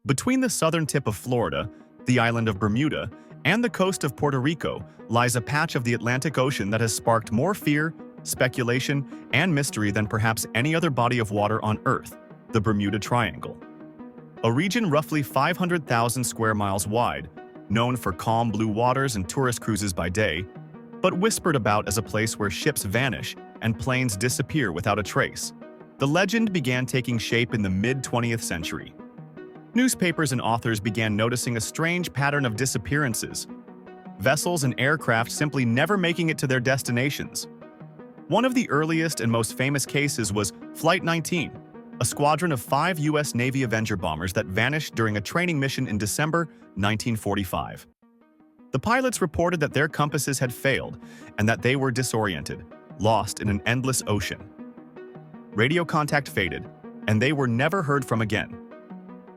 Between the southern tip of Florida, the island of Bermuda, and the coast of Puerto Rico lies a patch of the Atlantic Ocean that has sparked more fear, speculation, and mystery than perhaps any other body of water on Earth, the Bermuda Triangle. A region roughly 500,000 square miles wide, known for calm blue waters and tourist cruises by day, but whispered about as a place where ships vanish and planes disappear without a trace. The legend began taking shape in the mid-20th century. Newspapers and authors began noticing a strange pattern of disappearances, vessels and aircraft simply never making it to their destinations. One of the earliest and most famous cases was Flight 19, a squadron of 5 U.S. Navy Avenger bombers that vanished during a training mission in December 1945. The pilots reported that their compasses had failed and that they were disoriented, lost in an endless ocean. Radio contact faded, and they were never heard from again.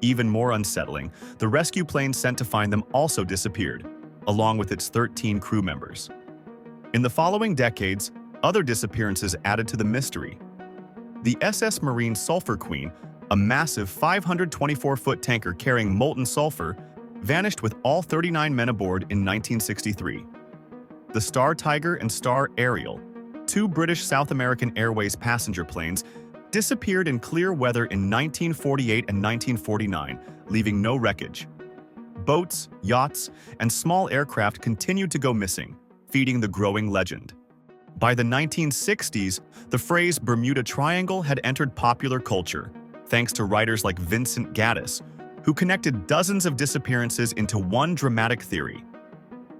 Even more unsettling, the rescue plane sent to find them also disappeared, along with its 13 crew members. In the following decades, other disappearances added to the mystery. The SS Marine Sulphur Queen, a massive 524-foot tanker carrying molten sulfur, vanished with all 39 men aboard in 1963. The Star Tiger and Star Ariel, 2 British South American Airways passenger planes, disappeared in clear weather in 1948 and 1949, leaving no wreckage. Boats, yachts, and small aircraft continued to go missing, feeding the growing legend. By the 1960s, the phrase Bermuda Triangle had entered popular culture, thanks to writers like Vincent Gaddis, who connected dozens of disappearances into one dramatic theory: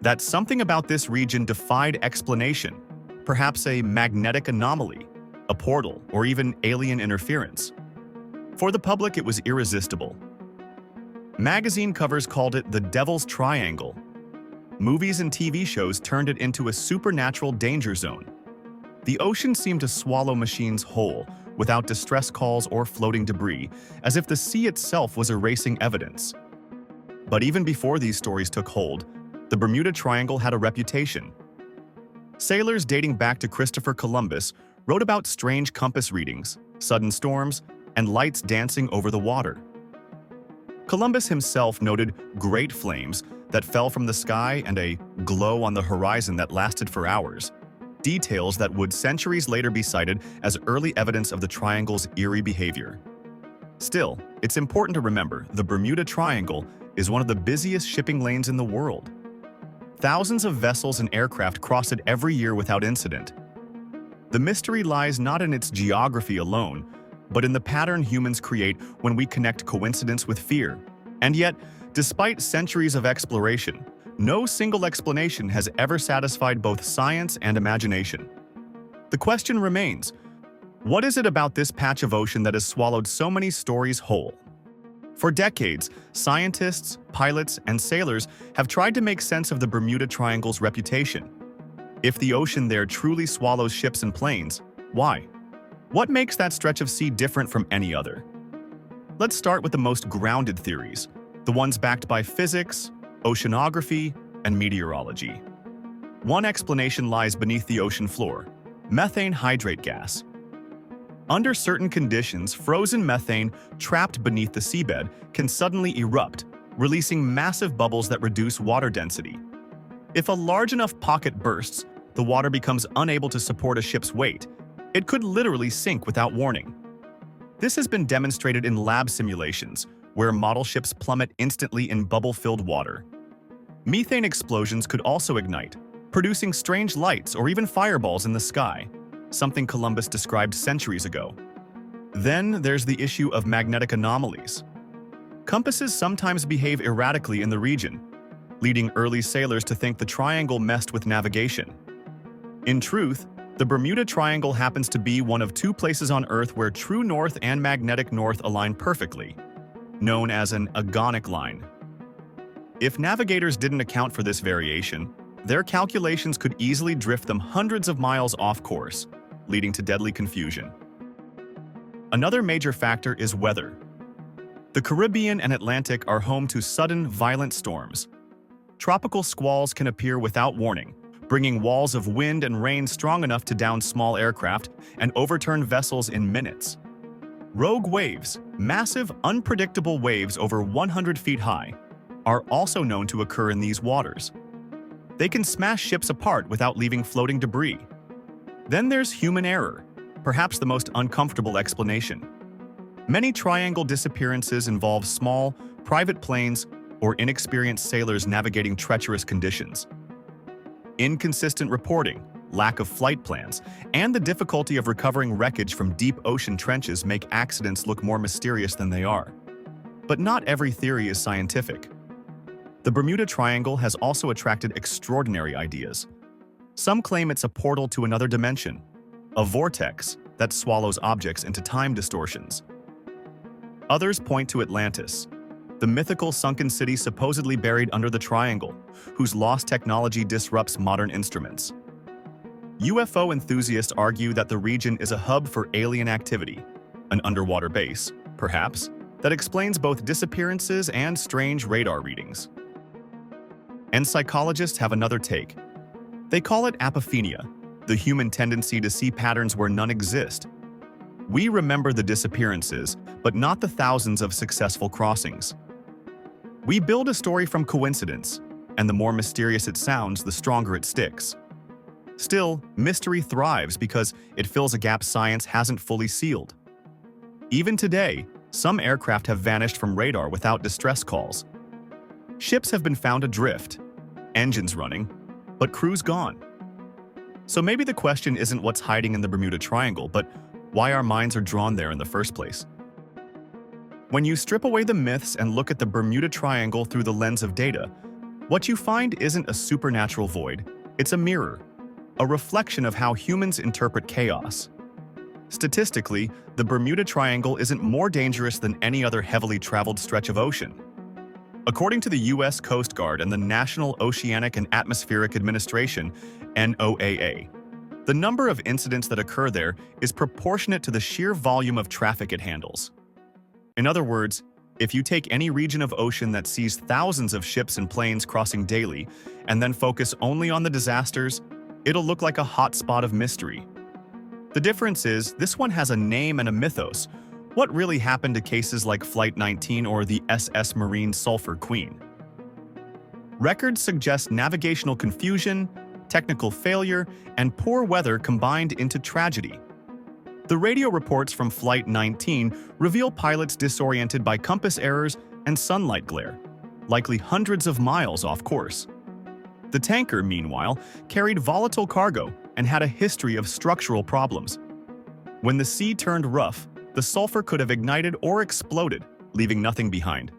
that something about this region defied explanation, perhaps a magnetic anomaly, a portal, or even alien interference. For the public, it was irresistible. Magazine covers called it the Devil's Triangle. Movies and TV shows turned it into a supernatural danger zone. The ocean seemed to swallow machines whole, without distress calls or floating debris, as if the sea itself was erasing evidence. But even before these stories took hold, the Bermuda Triangle had a reputation. Sailors dating back to Christopher Columbus wrote about strange compass readings, sudden storms, and lights dancing over the water. Columbus himself noted great flames that fell from the sky and a glow on the horizon that lasted for hours, details that would centuries later be cited as early evidence of the triangle's eerie behavior. Still, it's important to remember the Bermuda Triangle is one of the busiest shipping lanes in the world. Thousands of vessels and aircraft cross it every year without incident. The mystery lies not in its geography alone, but in the pattern humans create when we connect coincidence with fear. And yet, despite centuries of exploration, no single explanation has ever satisfied both science and imagination. The question remains, what is it about this patch of ocean that has swallowed so many stories whole? For decades, scientists, pilots, and sailors have tried to make sense of the Bermuda Triangle's reputation. If the ocean there truly swallows ships and planes, why? What makes that stretch of sea different from any other? Let's start with the most grounded theories, the ones backed by physics, oceanography, and meteorology. One explanation lies beneath the ocean floor: methane hydrate gas. Under certain conditions, frozen methane trapped beneath the seabed can suddenly erupt, releasing massive bubbles that reduce water density. If a large enough pocket bursts, the water becomes unable to support a ship's weight. It could literally sink without warning. This has been demonstrated in lab simulations, where model ships plummet instantly in bubble-filled water. Methane explosions could also ignite, producing strange lights or even fireballs in the sky, something Columbus described centuries ago. Then there's the issue of magnetic anomalies. Compasses sometimes behave erratically in the region, leading early sailors to think the triangle messed with navigation. In truth, the Bermuda Triangle happens to be one of 2 places on Earth where true north and magnetic north align perfectly, known as an agonic line. If navigators didn't account for this variation, their calculations could easily drift them hundreds of miles off course, leading to deadly confusion. Another major factor is weather. The Caribbean and Atlantic are home to sudden, violent storms. Tropical squalls can appear without warning, bringing walls of wind and rain strong enough to down small aircraft and overturn vessels in minutes. Rogue waves, massive, unpredictable waves over 100 feet high, are also known to occur in these waters. They can smash ships apart without leaving floating debris. Then there's human error, perhaps the most uncomfortable explanation. Many triangle disappearances involve small, private planes or inexperienced sailors navigating treacherous conditions. Inconsistent reporting, lack of flight plans, and the difficulty of recovering wreckage from deep ocean trenches make accidents look more mysterious than they are. But not every theory is scientific. The Bermuda Triangle has also attracted extraordinary ideas. Some claim it's a portal to another dimension, a vortex that swallows objects into time distortions. Others point to Atlantis, the mythical sunken city supposedly buried under the triangle, whose lost technology disrupts modern instruments. UFO enthusiasts argue that the region is a hub for alien activity, an underwater base, perhaps, that explains both disappearances and strange radar readings. And psychologists have another take. They call it apophenia, the human tendency to see patterns where none exist. We remember the disappearances, but not the thousands of successful crossings. We build a story from coincidence, and the more mysterious it sounds, the stronger it sticks. Still, mystery thrives because it fills a gap science hasn't fully sealed. Even today, some aircraft have vanished from radar without distress calls. Ships have been found adrift, engines running, but crews gone. So maybe the question isn't what's hiding in the Bermuda Triangle, but why our minds are drawn there in the first place. When you strip away the myths and look at the Bermuda Triangle through the lens of data, what you find isn't a supernatural void, it's a mirror, a reflection of how humans interpret chaos. Statistically, the Bermuda Triangle isn't more dangerous than any other heavily traveled stretch of ocean. According to the U.S. Coast Guard and the National Oceanic and Atmospheric Administration, NOAA, the number of incidents that occur there is proportionate to the sheer volume of traffic it handles. In other words, if you take any region of ocean that sees thousands of ships and planes crossing daily and then focus only on the disasters, it'll look like a hot spot of mystery. The difference is, this one has a name and a mythos. What really happened to cases like Flight 19 or the SS Marine Sulphur Queen? Records suggest navigational confusion, technical failure, and poor weather combined into tragedy. The radio reports from Flight 19 reveal pilots disoriented by compass errors and sunlight glare, likely hundreds of miles off course. The tanker, meanwhile, carried volatile cargo and had a history of structural problems. When the sea turned rough, the sulfur could have ignited or exploded, leaving nothing behind.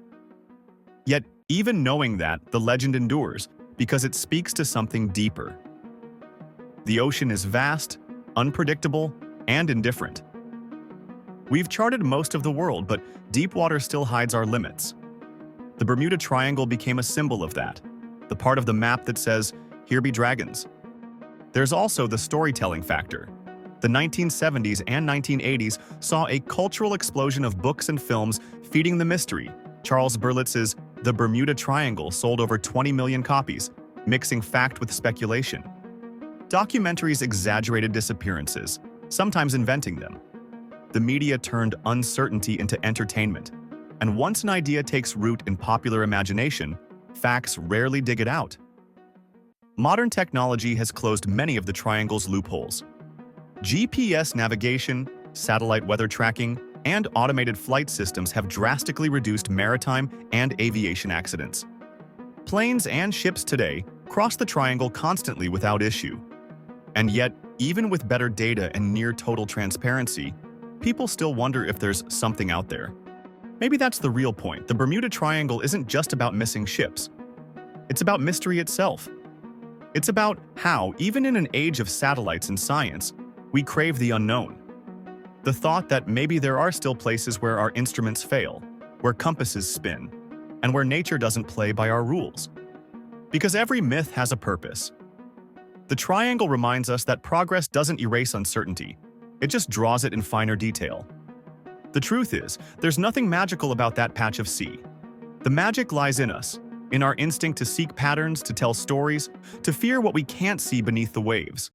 Yet, even knowing that, the legend endures because it speaks to something deeper. The ocean is vast, unpredictable, and indifferent. We've charted most of the world, but deep water still hides our limits. The Bermuda Triangle became a symbol of that, the part of the map that says, "Here be dragons." There's also the storytelling factor. The 1970s and 1980s saw a cultural explosion of books and films feeding the mystery. Charles Berlitz's The Bermuda Triangle sold over 20 million copies, mixing fact with speculation. Documentaries exaggerated disappearances, sometimes inventing them. The media turned uncertainty into entertainment, and once an idea takes root in popular imagination, facts rarely dig it out. Modern technology has closed many of the triangle's loopholes. GPS navigation, satellite weather tracking, and automated flight systems have drastically reduced maritime and aviation accidents. Planes and ships today cross the triangle constantly without issue. And yet, even with better data and near-total transparency, people still wonder if there's something out there. Maybe that's the real point. The Bermuda Triangle isn't just about missing ships. It's about mystery itself. It's about how, even in an age of satellites and science, we crave the unknown. The thought that maybe there are still places where our instruments fail, where compasses spin, and where nature doesn't play by our rules. Because every myth has a purpose. The triangle reminds us that progress doesn't erase uncertainty, it just draws it in finer detail. The truth is, there's nothing magical about that patch of sea. The magic lies in us, in our instinct to seek patterns, to tell stories, to fear what we can't see beneath the waves.